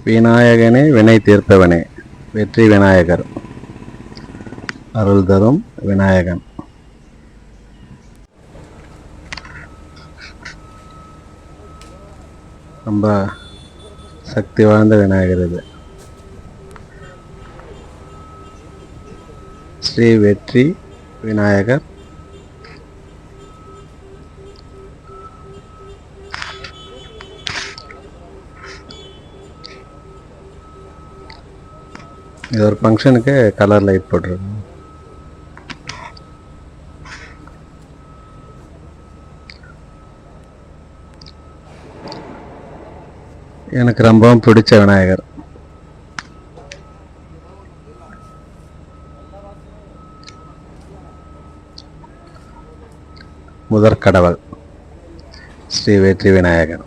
விநாயகனே வினை தீர்ப்பவனே வெற்றி விநாயகர் அருள் தரும் விநாயகன். ரொம்ப சக்தி வாய்ந்த விநாயகர் இது. ஸ்ரீ வெற்றி விநாயகர். இது ஒரு ஃபங்க்ஷனுக்கு கலர் லைட் போட்டிருக்கோம். எனக்கு ரொம்பவும் பிடிச்ச விநாயகர். முதற்கடவுள் ஸ்ரீ வெற்றி விநாயகர்.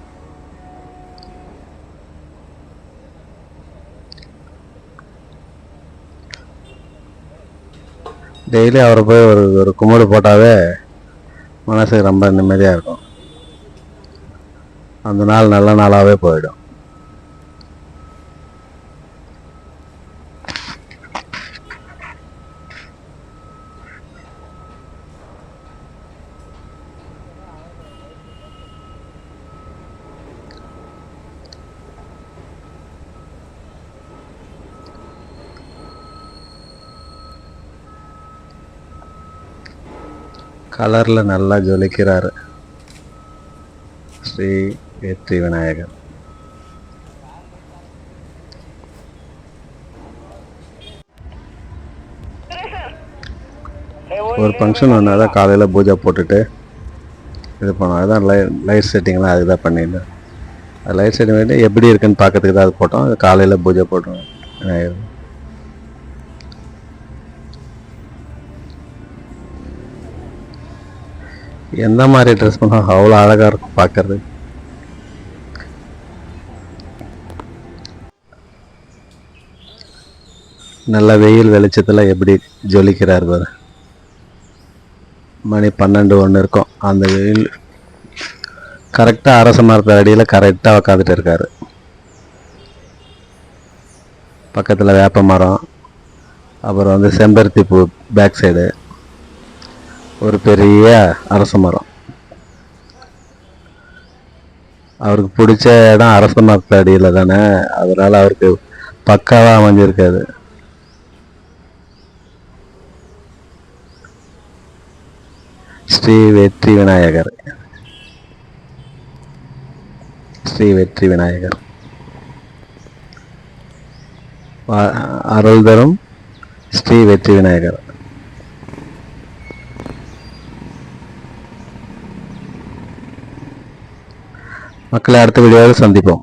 டெய்லி அவரை போய் ஒரு கும்பிடு போட்டாவே மனசுக்கு ரொம்ப நிம்மதியாக இருக்கும். அந்த நாள் நல்ல நாளாகவே போயிடும். கலரில் நல்லா ஜொலிக்கிறாரு ஸ்ரீ வெற்றி விநாயகர். ஒரு ஃபங்க்ஷன் வந்தால் தான் காலையில் பூஜை போட்டுட்டு இது பண்ணோம். அதுதான் லைட் செட்டிங்லாம் அதுதான் பண்ணியிருந்தேன். அது லைட் செட்டிங் பண்ணிட்டு எப்படி இருக்குன்னு பார்க்கறதுக்கு தான் அது போட்டோம். அது காலையில் பூஜை போட்டோம் விநாயகர். எந்த மாதிரி ட்ரெஸ் பண்ணால் அவ்வளோ அழகாக இருக்கும் பார்க்கறது. நல்ல வெயில் வெளிச்சத்தில் எப்படி ஜொலிக்கிறார் பாரு. மணி 12:01 இருக்கும். அந்த வெயில் கரெக்டாக அரச மரத்து அடியில் கரெக்டாக உக்காந்துட்டு இருக்காரு. பக்கத்தில் வேப்ப மரம், அப்புறம் செம்பருத்தி பூ பேக் சைடு ஒரு பெரிய அரச மரம். அவருக்கு பிடிச்ச இடம் அரச மரத்து அடியில் தானே, அதனால அவருக்கு பக்காவாக அமைஞ்சிருக்காது. ஸ்ரீ வெற்றி விநாயகர். ஸ்ரீ வெற்றி விநாயகர் அருள் தரும் ஸ்ரீ வெற்றி விநாயகர். மக்களை அடுத்த வீடியோவில் சந்திப்போம்.